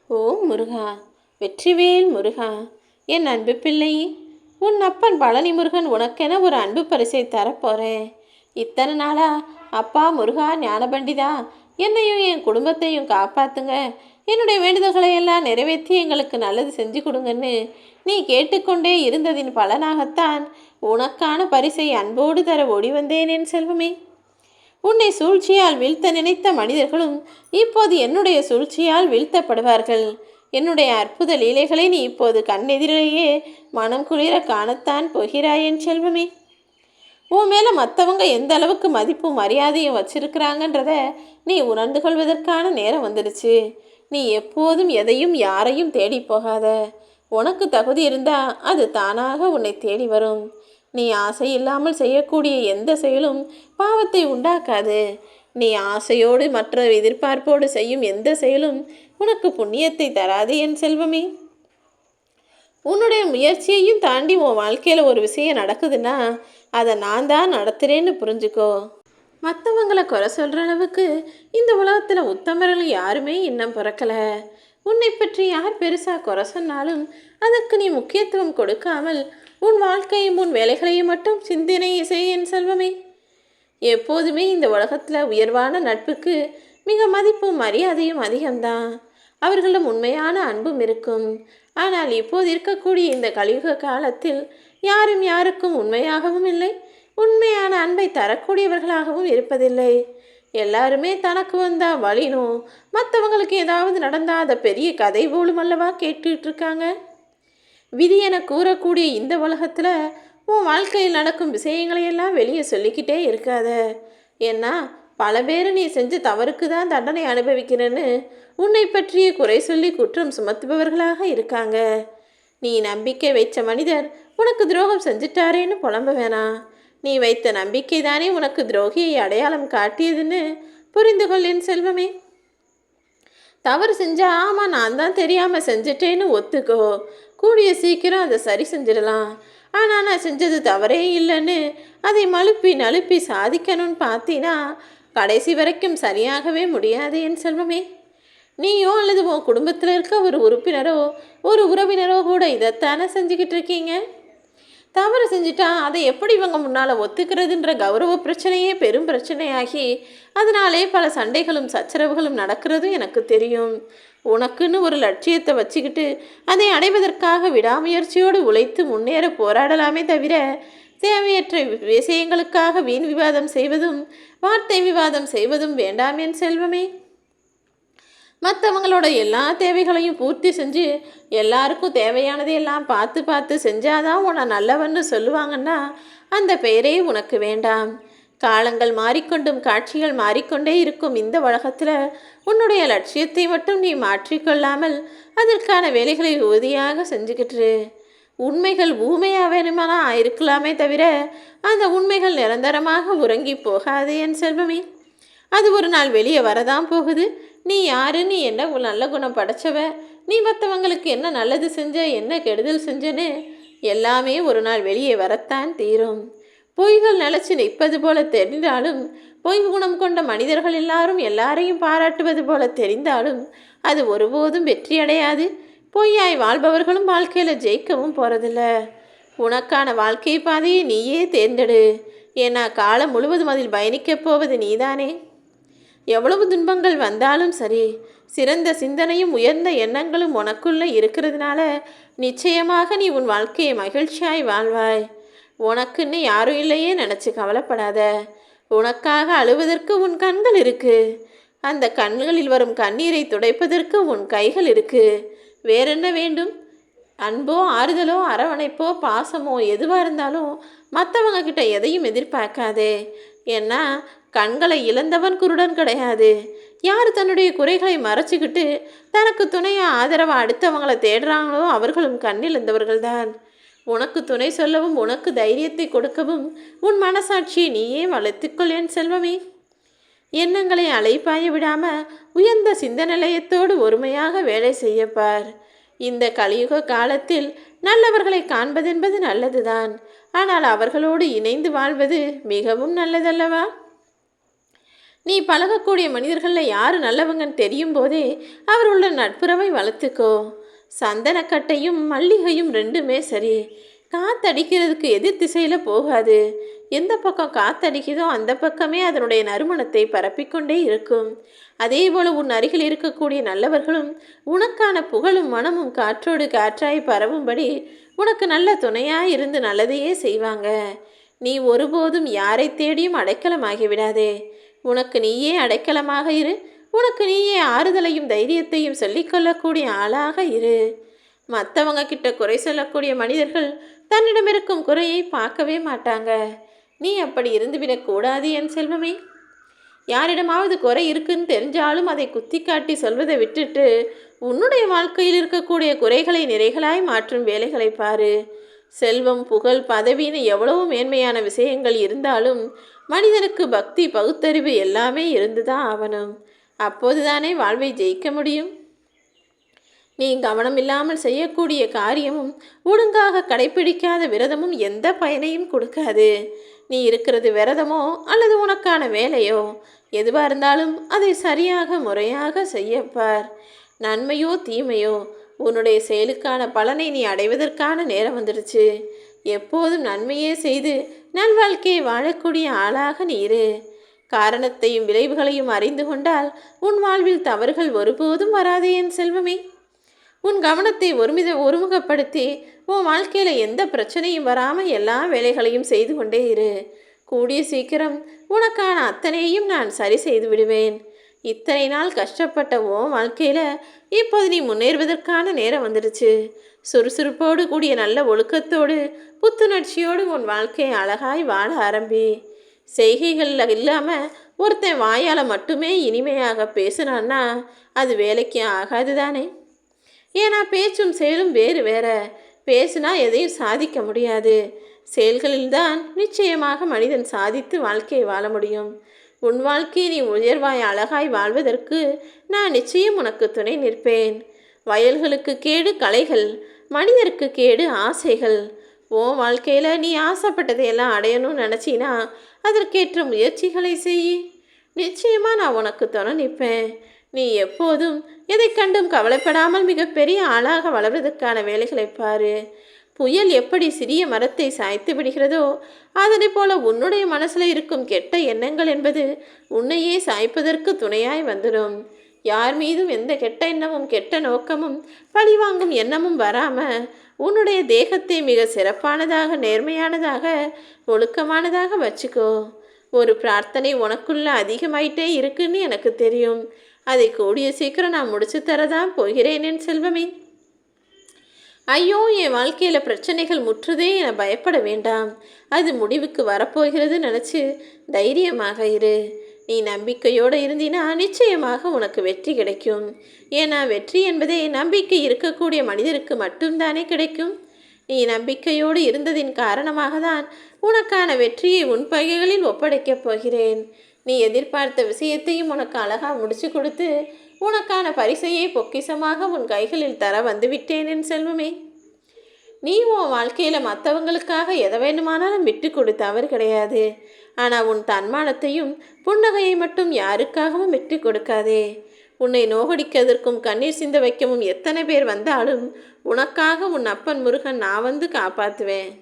ஓம் முருகா, வெற்றிவேல் முருகா, என் அன்பு பிள்ளை, உன் அப்பன் பழனி முருகன் உனக்கென ஒரு அன்பு பரிசை தரப்போகிறேன். இத்தனை நாளா அப்பா முருகா ஞானபண்டிதா, என்னையும் என் குடும்பத்தையும் காப்பாற்றுங்க, என்னுடைய வேண்டுதல்களை எல்லாம் நிறைவேற்றி எங்களுக்கு நல்லது செஞ்சு கொடுங்கன்னு நீ கேட்டுக்கொண்டே இருந்ததின் பலனாகத்தான் உனக்கான பரிசை அன்போடு தர ஓடி வந்தேன் என் செல்வமே. உன்னை சூழ்ச்சியால் வீழ்த்த நினைத்த மனிதர்களும் இப்போது என்னுடைய சூழ்ச்சியால் வீழ்த்தப்படுவார்கள். என்னுடைய அற்புத லீலைகளை நீ இப்போது கண்ணெதிரிலேயே மனம் குளிர காணத்தான் போகிறாய் என் செல்வமே. உன் மேலே மற்றவங்க எந்த அளவுக்கு மதிப்பும் மரியாதையும் வச்சிருக்கிறாங்கன்றத நீ உணர்ந்து கொள்வதற்கான நேரம் வந்துடுச்சு. நீ எப்போதும் எதையும் யாரையும் தேடி போகாத. உனக்கு தகுதி இருந்தால் அது தானாக உன்னை தேடி வரும். நீ ஆசை இல்லாமல் செய்யக்கூடிய எந்த செயலும் பாவத்தை உண்டாக்காது. நீ ஆசையோடு மற்ற எதிர்பார்ப்போடு செய்யும் எந்த செயலும் உனக்கு புண்ணியத்தை தராது என் செல்வமே. உன்னுடைய முயற்சியையும் தாண்டி உன் வாழ்க்கையில் ஒரு விஷயம் நடக்குதுன்னா அதை நான் தான் நடத்துகிறேன்னு புரிஞ்சுக்கோ. மற்றவங்களை குறை சொல்கிற அளவுக்கு இந்த உலகத்தில் உத்தமர்கள் யாருமே இன்னும் பிறக்கலை. உன்னை பற்றி யார் பெருசாக குறை சொன்னாலும் அதற்கு நீ முக்கியத்துவம் கொடுக்காமல் உன் வாழ்க்கையும் உன் வேலைகளையும் மட்டும் சிந்தனை செய் என் செல்வமே. எப்போதுமே இந்த உலகத்தில் உயர்வான நட்புக்கு மிக மதிப்பும் மரியாதையும் அதிகம்தான். அவர்களிடம் உண்மையான அன்பும் இருக்கும். ஆனால் இப்போது இருக்கக்கூடிய இந்த கலியுக காலத்தில் யாரும் யாருக்கும் உண்மையாகவும் இல்லை, உண்மையான அன்பை தரக்கூடியவர்களாகவும் இருப்பதில்லை. எல்லாருமே தனக்கு வந்தால் வழினும் மற்றவங்களுக்கு ஏதாவது நடந்தால் அதை பெரிய கதை போலும் அல்லவா கேட்டுட்டு இருக்காங்க. விதி என கூறக்கூடிய இந்த உலகத்தில் உன் வாழ்க்கையில் நடக்கும் விஷயங்களையெல்லாம் வெளியே சொல்லிக்கிட்டே இருக்காத. ஏன்னா பல பேர் நீ செஞ்ச தவறுக்கு தான் தண்டனை அனுபவிக்கிறேன்னு உன்னை பற்றிய குறை சொல்லி குற்றம் சுமத்துபவர்களாக இருக்காங்க. நீ நம்பிக்கை வைத்த மனிதர் உனக்கு துரோகம் செஞ்சிட்டாரேன்னு புலம்ப வேணாம். நீ வைத்த நம்பிக்கை தானே உனக்கு துரோகியை அடையாளம் காட்டியதுன்னு புரிந்து கொள்ளேன் செல்வமே. தவறு செஞ்சா ஆமாம் நான் தான் தெரியாமல் செஞ்சிட்டேன்னு ஒத்துக்கோ. கூடிய சீக்கிரம் அதை சரி செஞ்சிடலாம். ஆனால் நான் செஞ்சது தவறே இல்லைன்னு அதை மழுப்பி நழுப்பி சாதிக்கணும்னு பார்த்தீன்னா கடைசி வரைக்கும் சரியாகவே முடியாது என் செல்வமே. நீயோ அல்லது உன் குடும்பத்தில் இருக்க ஒரு உறுப்பினரோ ஒரு உறவினரோ கூட இதைத்தானே செஞ்சுக்கிட்டு இருக்கீங்க. தவறு செஞ்சுட்டா அதை எப்படி இவங்க முன்னால் ஒத்துக்கிறதுன்ற கௌரவ பிரச்சனையே பெரும் பிரச்சனையாகி அதனாலே பல சண்டைகளும் சச்சரவுகளும் நடக்கிறதும் எனக்கு தெரியும். உனக்குன்னு ஒரு லட்சியத்தை வச்சுக்கிட்டு அதை அடைவதற்காக விடாமுயற்சியோடு உழைத்து முன்னேற போராடலாமே தவிர தேவையற்ற விஷயங்களுக்காக வீண் விவாதம் செய்வதும் வார்த்தை விவாதம் செய்வதும் வேண்டாம் என் செல்வமே. மற்றவங்களோட எல்லா தேவைகளையும் பூர்த்தி செஞ்சு எல்லாருக்கும் தேவையானதையெல்லாம் பார்த்து பார்த்து செஞ்சாதான் உன்னை நல்லவன்னு சொல்லுவாங்கன்னா அந்த பெயரே உனக்கு வேண்டாம். காலங்கள் மாறிக்கொண்டும் காட்சிகள் மாறிக்கொண்டே இருக்கும் இந்த உலகத்தில் உன்னுடைய லட்சியத்தை மட்டும் நீ மாற்றிக்கொள்ளாமல் அதற்கான வேலைகளை உறுதியாக செஞ்சுக்கிட்டு. உண்மைகள் ஊமையாக வேணுமானா இருக்கலாமே தவிர அந்த உண்மைகள் நிரந்தரமாக உறங்கி போகாது என் செல்வமே. அது ஒரு நாள் வெளியே வரதான் போகுது. நீ யாரு, நீ என்ன நல்ல குணம் படைச்சவ, நீ மற்றவங்களுக்கு என்ன நல்லது செஞ்ச என்ன கெடுதல் செஞ்சன்னு எல்லாமே ஒரு நாள் வெளியே வரத்தான் தீரும். பொய்கள் நிலச்சி நிற்பது போல தெரிந்தாலும் பொய் குணம் கொண்ட மனிதர்கள் எல்லாரும் எல்லாரையும் பாராட்டுவது போல தெரிந்தாலும் அது ஒருபோதும் வெற்றியடையாது. பொய்யாய் வாழ்பவர்களும் வாழ்க்கையில் ஜெயிக்கவும் போகிறதில்ல. உனக்கான வாழ்க்கை பாதையை நீயே தேர்ந்தெடு. ஏன்னா காலம் முழுவதும் அதில் பயணிக்கப் போவது நீதானே. எவ்வளவு துன்பங்கள் வந்தாலும் சரி, சிறந்த சிந்தனையும் உயர்ந்த எண்ணங்களும் உனக்குள்ளே இருக்கிறதுனால நிச்சயமாக நீ உன் வாழ்க்கையை மகிழ்ச்சியாய் வாழ்வாய். உனக்குன்னு யாரும் இல்லையே நினச்சி கவலைப்படாத. உனக்காக அழுவதற்கு உன் கண்கள் இருக்கு. அந்த கண்களில் வரும் கண்ணீரை துடைப்பதற்கு உன் கைகள் இருக்கு. வேறென்ன வேண்டும்? அன்போ ஆறுதலோ அரவணைப்போ பாசமோ எதுவாக இருந்தாலும் மற்றவங்க கிட்ட எதையும் எதிர்பார்க்காதே. ஏன்னா கண்களை இழந்தவன் குருடன் கிடையாது. யார் தன்னுடைய குறைகளை மறைச்சிக்கிட்டு தனக்கு துணையாக ஆதரவாக அடுத்தவங்களை தேடுறாங்களோ அவர்களும் கண்ணிழந்தவர்கள்தான். உனக்கு துணை சொல்லவும் உனக்கு தைரியத்தை கொடுக்கவும் உன் மனசாட்சியை நீயே வளர்த்துக்கொள் என் செல்வமே. எண்ணங்களை அலைப்பாய விடாமல் உயர்ந்த சிந்தனையத்தோடு ஒருமையாக வேலை செய்யப்பார். இந்த கலியுக காலத்தில் நல்லவர்களை காண்பதென்பது நல்லதுதான். ஆனால் அவர்களோடு இணைந்து வாழ்வது மிகவும் நல்லதல்லவா. நீ பழகக்கூடிய மனிதர்களில் யார் நல்லவங்கன்னு தெரியும் போதே அவருள்ள நட்புறவை வளர்த்துக்கோ. சந்தனக்கட்டையும் மல்லிகையும் ரெண்டுமே சரி, காத்தடிக்கிறதுக்கு எதிர் திசையில் போகாது. எந்த பக்கம் காத்தடிக்குதோ அந்த பக்கமே அதனுடைய நறுமணத்தை பரப்பிக்கொண்டே இருக்கும். அதே போல உன் அருகில் இருக்கக்கூடிய நல்லவர்களும் உனக்கான புகழும் மனமும் காற்றோடு காற்றாய் பரவும்படி உனக்கு நல்ல துணையாய் இருந்து நல்லதையே செய்வாங்க. நீ ஒருபோதும் யாரை தேடியும் அடைக்கலமாகி விடாதே. உனக்கு நீயே அடைக்கலமாக இரு. உனக்கு நீயே ஆறுதலையும் தைரியத்தையும் சொல்லிக்கொள்ளக்கூடிய ஆளாக இரு. மற்றவங்க கிட்ட குறை சொல்லக்கூடிய மனிதர்கள் தன்னிடம் இருக்கும் குறையை பார்க்கவே மாட்டாங்க. நீ அப்படி இருந்துவிடக்கூடாது என் செல்வமே. யாரிடமாவது குறை இருக்குன்னு தெரிஞ்சாலும் அதை குத்தி காட்டி சொல்வதை விட்டுட்டு உன்னுடைய வாழ்க்கையில் இருக்கக்கூடிய குறைகளை நிறைகளாய் மாற்றும் வேலைகளை பாரு. செல்வம் புகழ் பதவின்னு எவ்வளவு மேன்மையான விஷயங்கள் இருந்தாலும் மனிதனுக்கு பக்தி பகுத்தறிவு எல்லாமே இருந்துதான் ஆகணும். அப்போதுதானே வாழ்வை ஜெயிக்க முடியும். நீ கவனம் இல்லாமல் செய்யக்கூடிய காரியமும் ஒழுங்காக கடைப்பிடிக்காத விரதமும் எந்த பயனையும் கொடுக்காது. நீ இருக்கிறது விரதமோ அல்லது உனக்கான வேலையோ எதுவாக இருந்தாலும் அதை சரியாக முறையாக செய்யப்பார். நன்மையோ தீமையோ உன்னுடைய செயலுக்கான பலனை நீ அடைவதற்கான நேரம் வந்துடுச்சு. எப்போதும் நன்மையே செய்து நல்வாழ்க்கையை வாழக்கூடிய ஆளாக நீ இரு. காரணத்தையும் விளைவுகளையும் அறிந்து கொண்டால் உன் வாழ்வில் தவறுகள் ஒருபோதும் வராதே என் செல்வமே. உன் கவனத்தை ஒருமுகப்படுத்தி உன் வாழ்க்கையில் எந்த பிரச்சனையும் வராமல் எல்லா வேலைகளையும் செய்து கொண்டே இரு. கூடிய சீக்கிரம் உனக்கான அத்தனையும் நான் சரி செய்து விடுவேன். இத்தனை நாள் கஷ்டப்பட்ட உன் வாழ்க்கையில் இப்போது நீ முன்னேறுவதற்கான நேரம் வந்துடுச்சு. சுறுசுறுப்போடு கூடிய நல்ல ஒழுக்கத்தோடு புத்துணர்ச்சியோடு உன் வாழ்க்கையை அழகாய் வாழ ஆரம்பி. செய்கைகளில் இல்லாமல் ஒருத்தன் வாயால் மட்டுமே இனிமையாக பேசுனான்னா அது வேலைக்கு ஆகாது தானே. ஏன்னா பேச்சும் செயலும் வேறு வேற. பேசுனா எதையும் சாதிக்க முடியாது. செயல்களில்தான் நிச்சயமாக மனிதன் சாதித்து வாழ்க்கையை வாழ முடியும். உன் வாழ்க்கையை நீ உயர்வாய் அழகாய் வாழ்வதற்கு நான் நிச்சயம் உனக்கு துணை நிற்பேன். வயல்களுக்கு கேடு களைகள், மனிதருக்கு கேடு ஆசைகள். உன் வாழ்க்கையில் நீ ஆசைப்பட்டதையெல்லாம் அடையணும்னு நினச்சினா அதற்கேற்ற முயற்சிகளை செய். நிச்சயமாக நான் உனக்கு துணை நிற்பேன். நீ எப்போதும் எதை கண்டும் கவலைப்படாமல் மிகப்பெரிய ஆளாக வளர்வதற்கான வேலைகளை பாரு. புயல் எப்படி சிறிய மரத்தை சாய்த்து விடுகிறதோ அதனை போல உன்னுடைய மனசில் இருக்கும் கெட்ட எண்ணங்கள் என்பது உன்னையே சாய்ப்பதற்கு துணையாய் வந்துடும். யார் மீதும் எந்த கெட்ட எண்ணமும் கெட்ட நோக்கமும் பழிவாங்கும் எண்ணமும் வராமல் உன்னுடைய தேகத்தை மிக சிறப்பானதாக நேர்மையானதாக ஒழுக்கமானதாக வச்சுக்கோ. ஒரு பிரார்த்தனை உனக்குள்ள அதிகமாயிட்டே இருக்குன்னு எனக்கு தெரியும். அதை கூடிய சீக்கிரம் நான் முடிச்சு தரதான் போகிறேன் என் செல்வமே. ஐயோ, என் வாழ்க்கையில் பிரச்சனைகள் முற்றுதே என பயப்பட வேண்டாம். அது முடிவுக்கு வரப்போகிறது நினச்சி தைரியமாக இரு. நீ நம்பிக்கையோடு இருந்தினா நிச்சயமாக உனக்கு வெற்றி கிடைக்கும். ஏன்னா வெற்றி என்பதே நம்பிக்கை இருக்கக்கூடிய மனிதருக்கு மட்டும்தானே கிடைக்கும். நீ நம்பிக்கையோடு இருந்ததின் காரணமாக தான் உனக்கான வெற்றியை உன் பகைகளில் ஒப்படைக்கப் போகிறேன். நீ எதிர்பார்த்த விஷயத்தையும் உனக்கு அழகாக முடிச்சு கொடுத்து உனக்கான பரிசையை பொக்கிசமாக உன் கைகளில் தர வந்துவிட்டேன் என் செல்வமே. நீ உன் வாழ்க்கையில் மற்றவங்களுக்காக எதை வேணுமானாலும் விட்டு கொடுத்தவர் கிடையாது. ஆனால் உன் தன்மானத்தையும் புன்னகையை மட்டும் யாருக்காகவும் விட்டு கொடுக்காதே. உன்னை நோகடிக்கிறதற்கும் கண்ணீர் சிந்த வைக்கவும் எத்தனை பேர் வந்தாலும் உனக்காக உன் அப்பன் முருகன் நான் வந்து காப்பாற்றுவேன்.